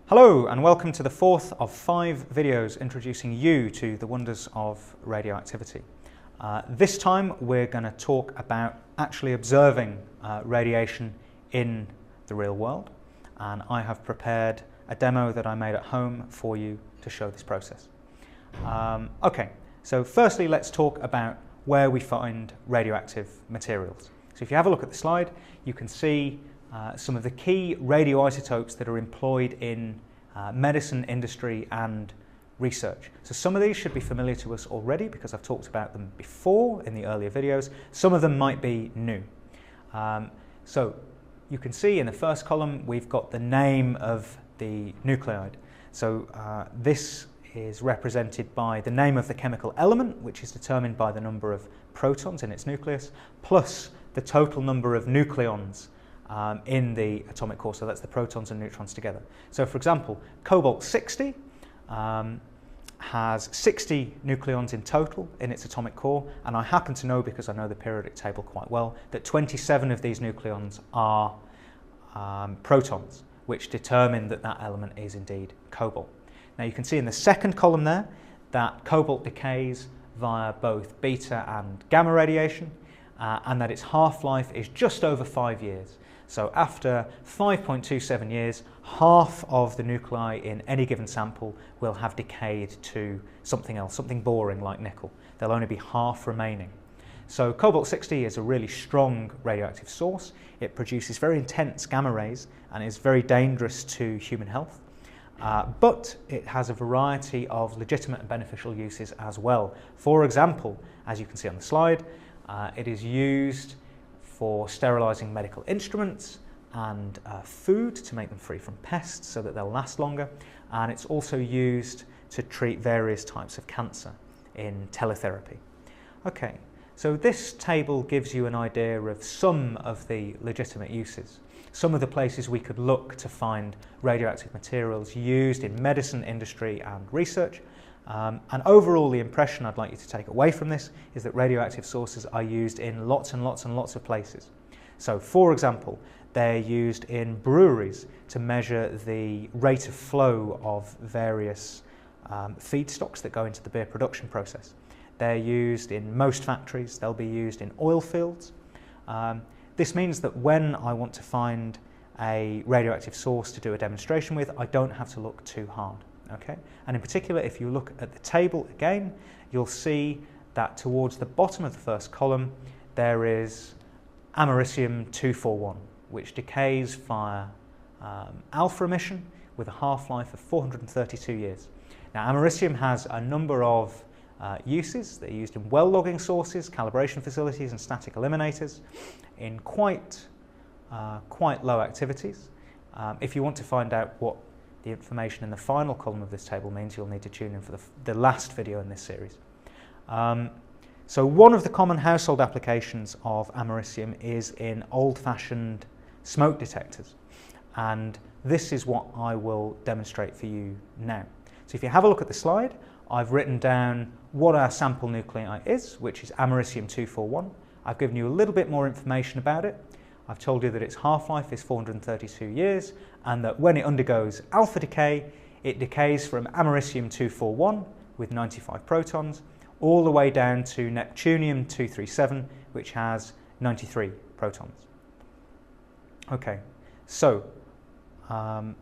Hello and welcome to the fourth of 5 videos introducing you to the wonders of radioactivity. This time we're going to talk about actually observing radiation in the real world, and I have prepared a demo that I made at home for you to show this process. Okay, so firstly let's talk about where we find radioactive materials. So if you have a look at the slide, you can see some of the key radioisotopes that are employed in medicine, industry and research. So some of these should be familiar to us already because I've talked about them before in the earlier videos. Some of them might be new. So you can see in the first column we've got the name of the nuclide. So this is represented by the name of the chemical element, which is determined by the number of protons in its nucleus, plus the total number of nucleons in the atomic core, so that's the protons and neutrons together. So for example, cobalt-60 has 60 nucleons in total in its atomic core, and I happen to know, because I know the periodic table quite well, that 27 of these nucleons are protons, which determine that that element is indeed cobalt. Now you can see in the second column there that cobalt decays via both beta and gamma radiation, and that its half-life is just over 5 years. So after 5.27 years, half of the nuclei in any given sample will have decayed to something else, something boring like nickel. There'll only be half remaining. So cobalt-60 is a really strong radioactive source. It produces very intense gamma rays and is very dangerous to human health. But it has a variety of legitimate and beneficial uses as well. For example, as you can see on the slide, it is used for sterilizing medical instruments and food to make them free from pests so that they'll last longer, and it's also used to treat various types of cancer in teletherapy. Okay, so this table gives you an idea of some of the legitimate uses, some of the places we could look to find radioactive materials used in medicine, industry and research. And overall, the impression I'd like you to take away from this is that radioactive sources are used in lots and lots and lots of places. So, for example, they're used in breweries to measure the rate of flow of various feedstocks that go into the beer production process. They're used in most factories. They'll be used in oil fields. This means that when I want to find a radioactive source to do a demonstration with, I don't have to look too hard. Okay? And in particular, if you look at the table again, you'll see that towards the bottom of the first column there is americium-241, which decays via alpha emission with a half-life of 432 years. Now, americium has a number of uses. They're used in well logging sources, calibration facilities and static eliminators in quite low activities. If you want to find out what the information in the final column of this table means, you'll need to tune in for the last video in this series. So one of the common household applications of americium is in old-fashioned smoke detectors, and this is what I will demonstrate for you now. So if you have a look at the slide, I've written down what our sample nuclei is, which is americium-241. I've given you a little bit more information about it. I've told you that its half-life is 432 years and that when it undergoes alpha decay, it decays from americium-241 with 95 protons all the way down to neptunium-237, which has 93 protons. Okay, so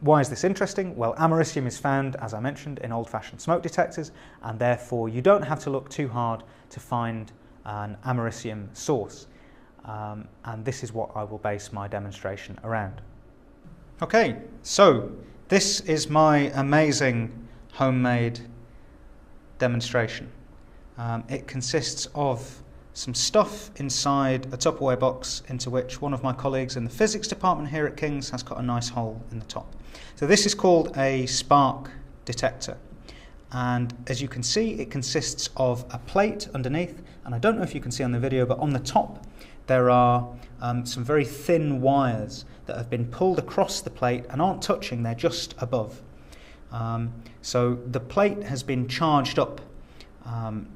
why is this interesting? Well, americium is found, as I mentioned, in old-fashioned smoke detectors, and therefore you don't have to look too hard to find an americium source. And this is what I will base my demonstration around. Okay, so this is my amazing homemade demonstration. It consists of some stuff inside a Tupperware box into which one of my colleagues in the physics department here at King's has cut a nice hole in the top. So this is called a spark detector. And as you can see, it consists of a plate underneath, and I don't know if you can see on the video, but on the top there are some very thin wires that have been pulled across the plate and aren't touching, they're just above. So the plate has been charged up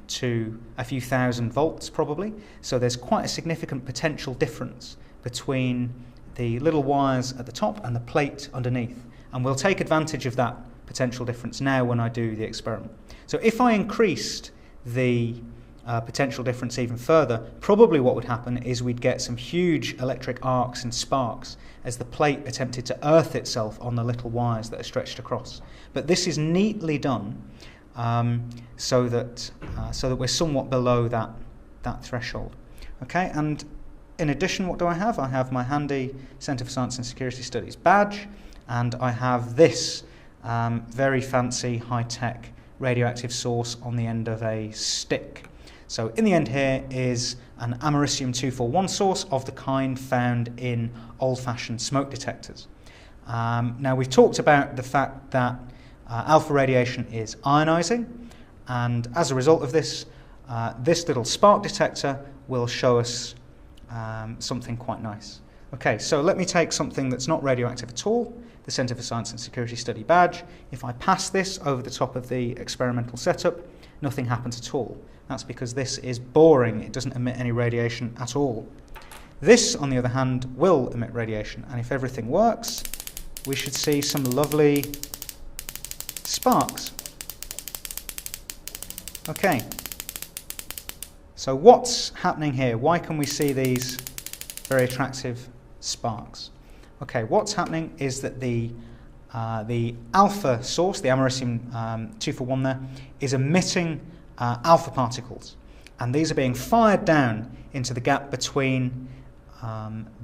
to a few thousand volts probably, so there's quite a significant potential difference between the little wires at the top and the plate underneath. And we'll take advantage of that potential difference now when I do the experiment. So if I increased the potential difference even further, probably what would happen is we'd get some huge electric arcs and sparks as the plate attempted to earth itself on the little wires that are stretched across. But this is neatly done so that we're somewhat below that threshold. Okay, and in addition, what do I have? I have my handy Centre for Science and Security Studies badge, and I have this very fancy high-tech radioactive source on the end of a stick. So in the end here is an americium-241 source of the kind found in old-fashioned smoke detectors. Now we've talked about the fact that alpha radiation is ionizing, and as a result of this, this little spark detector will show us something quite nice. Okay, so let me take something that's not radioactive at all, the Centre for Science and Security Study badge. If I pass this over the top of the experimental setup, nothing happens at all. That's because this is boring. It doesn't emit any radiation at all. This, on the other hand, will emit radiation, and if everything works, we should see some lovely sparks. Okay, so what's happening here? Why can we see these very attractive sparks? Okay, what's happening is that the alpha source, the americium-241 there, is emitting alpha particles, and these are being fired down into the gap between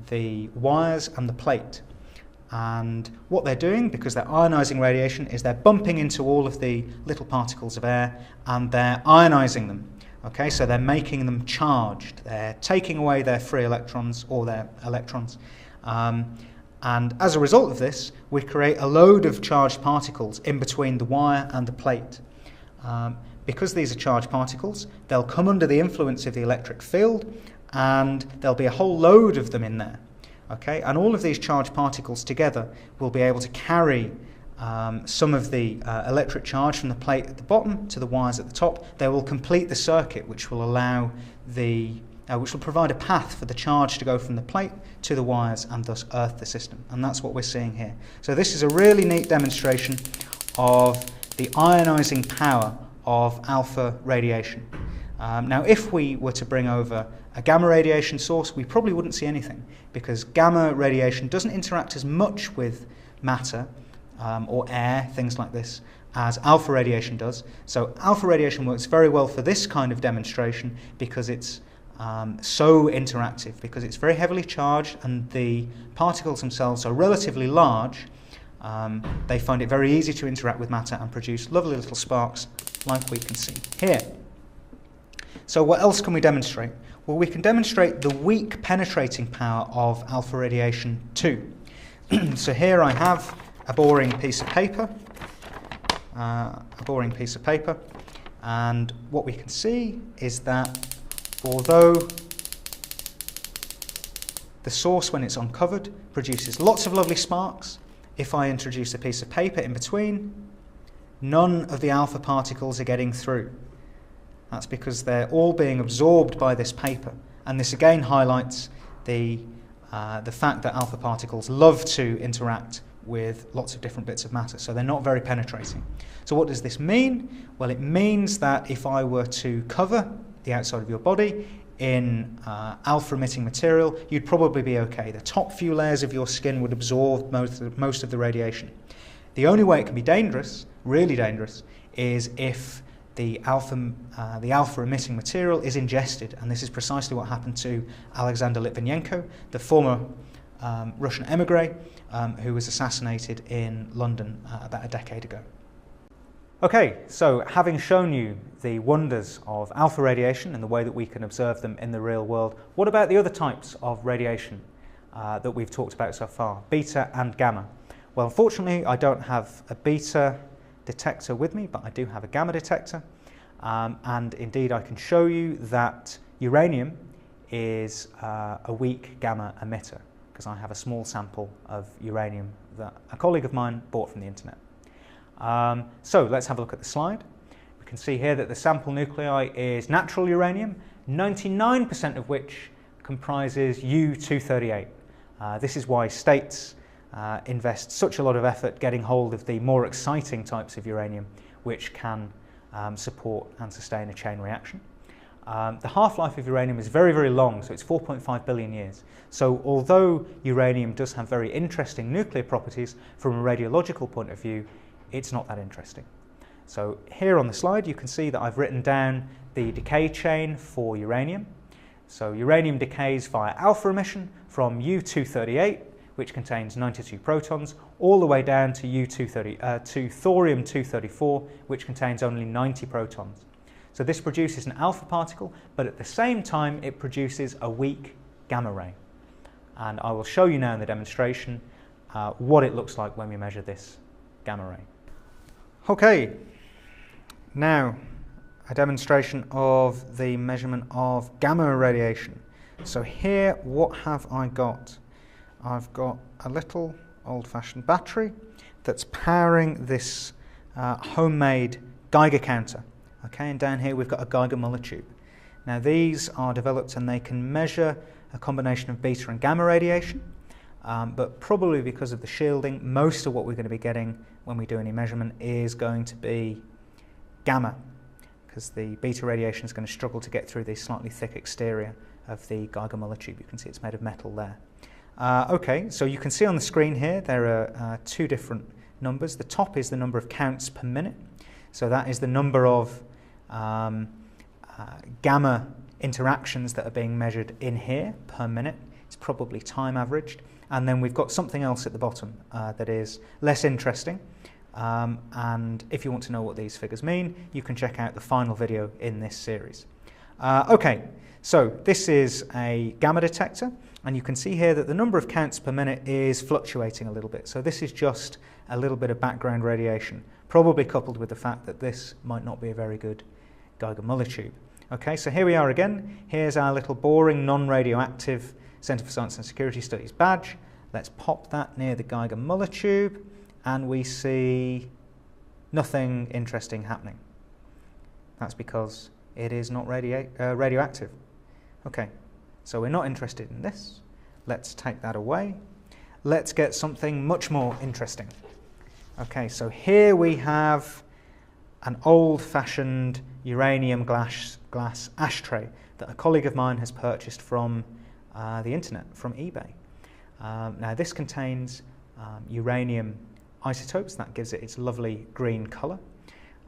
the wires and the plate. And what they're doing, because they're ionizing radiation, is they're bumping into all of the little particles of air and they're ionizing them. Okay, so they're making them charged. They're taking away their free electrons or their electrons. And as a result of this, we create a load of charged particles in between the wire and the plate. Because these are charged particles, they'll come under the influence of the electric field, and there'll be a whole load of them in there. Okay, and all of these charged particles together will be able to carry some of the electric charge from the plate at the bottom to the wires at the top. They will complete the circuit, which will allow which will provide a path for the charge to go from the plate to the wires and thus earth the system. And that's what we're seeing here. So this is a really neat demonstration of the ionizing power of alpha radiation. Now, if we were to bring over a gamma radiation source, we probably wouldn't see anything, because gamma radiation doesn't interact as much with matter or air, things like this, as alpha radiation does. So alpha radiation works very well for this kind of demonstration because it's so interactive, because it's very heavily charged and the particles themselves are relatively large. They find it very easy to interact with matter and produce lovely little sparks like we can see here. So what else can we demonstrate? Well, we can demonstrate the weak penetrating power of alpha radiation too. So here I have a boring piece of paper, and what we can see is that although the source, when it's uncovered, produces lots of lovely sparks, if I introduce a piece of paper in between, none of the alpha particles are getting through. That's because they're all being absorbed by this paper, and this again highlights the fact that alpha particles love to interact with lots of different bits of matter, so they're not very penetrating. So what does this mean? Well, it means that if I were to cover the outside of your body in alpha-emitting material, you'd probably be okay. The top few layers of your skin would absorb most of the radiation. The only way it can be dangerous, really dangerous, is if the alpha-emitting material is ingested, and this is precisely what happened to Alexander Litvinenko, the former Russian emigre who was assassinated in London about a decade ago. Okay, so having shown you the wonders of alpha radiation and the way that we can observe them in the real world, what about the other types of radiation that we've talked about so far, beta and gamma? Well, unfortunately, I don't have a beta detector with me, but I do have a gamma detector, and indeed I can show you that uranium is a weak gamma emitter, because I have a small sample of uranium that a colleague of mine bought from the internet. So let's have a look at the slide. We can see here that the sample nuclei is natural uranium, 99% of which comprises U-238. This is why states invest such a lot of effort getting hold of the more exciting types of uranium which can support and sustain a chain reaction. The half-life of uranium is very, very long, so it's 4.5 billion years. So although uranium does have very interesting nuclear properties, from a radiological point of view, it's not that interesting. So here on the slide you can see that I've written down the decay chain for uranium. So uranium decays via alpha emission from U-238, which contains 92 protons, all the way down to to thorium-234, which contains only 90 protons. So this produces an alpha particle, but at the same time it produces a weak gamma ray. And I will show you now in the demonstration what it looks like when we measure this gamma ray. Okay, now a demonstration of the measurement of gamma radiation. So here, what have I got? I've got a little old-fashioned battery that's powering this homemade Geiger counter. Okay, and down here we've got a Geiger Muller tube. Now these are developed and they can measure a combination of beta and gamma radiation, but probably because of the shielding, most of what we're going to be getting when we do any measurement is going to be gamma, because the beta radiation is going to struggle to get through the slightly thick exterior of the Geiger Muller tube. You can see it's made of metal there. Okay, so you can see on the screen here there are two different numbers. The top is the number of counts per minute, so that is the number of gamma interactions that are being measured in here per minute. It's probably time averaged. And then we've got something else at the bottom that is less interesting. And if you want to know what these figures mean, you can check out the final video in this series. Okay, so this is a gamma detector, and you can see here that the number of counts per minute is fluctuating a little bit. So this is just a little bit of background radiation, probably coupled with the fact that this might not be a very good Geiger Muller tube. Okay, so here we are again. Here's our little boring non-radioactive Centre for Science and Security Studies badge. Let's pop that near the Geiger Muller tube, and we see nothing interesting happening. That's because it is not radioactive. Okay, so we're not interested in this. Let's take that away. Let's get something much more interesting. Okay, so here we have an old-fashioned uranium glass ashtray that a colleague of mine has purchased from the internet, from eBay. Now this contains uranium isotopes. That gives it its lovely green colour.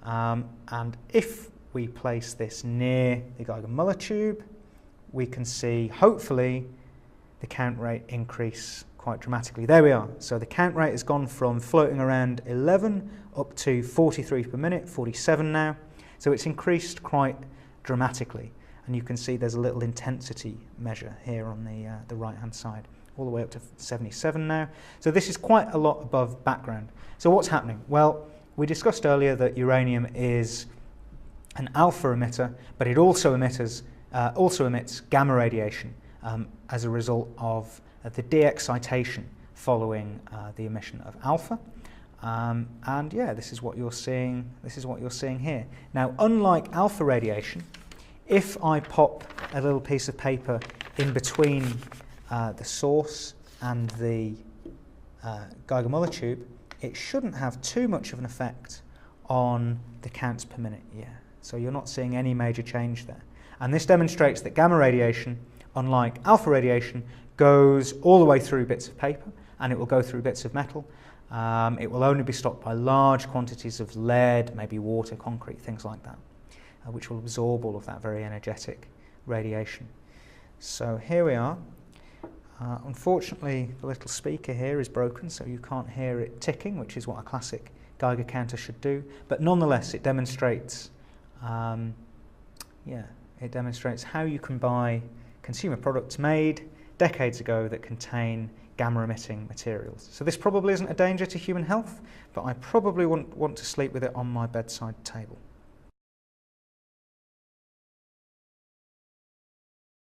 And if we place this near the Geiger Muller tube, we can see, hopefully, the count rate increase quite dramatically. There we are. So the count rate has gone from floating around 11 up to 43 per minute, 47 now. So it's increased quite dramatically. And you can see there's a little intensity measure here on the right-hand side, all the way up to 77 now. So this is quite a lot above background. So what's happening? Well, we discussed earlier that uranium is an alpha emitter, but it also emits gamma radiation as a result of the de-excitation following the emission of alpha. And yeah, this is what you're seeing. This is what you're seeing here. Now, unlike alpha radiation, if I pop a little piece of paper in between the source and the Geiger Muller tube, it shouldn't have too much of an effect on the counts per minute. Yeah, so you're not seeing any major change there. And this demonstrates that gamma radiation, unlike alpha radiation, goes all the way through bits of paper, and it will go through bits of metal. It will only be stopped by large quantities of lead, maybe water, concrete, things like that, which will absorb all of that very energetic radiation. So here we are. Unfortunately, the little speaker here is broken, so you can't hear it ticking, which is what a classic Geiger counter should do. But nonetheless, it demonstrates, it demonstrates how you can buy consumer products made decades ago that contain gamma-emitting materials. So this probably isn't a danger to human health, but I probably wouldn't want to sleep with it on my bedside table.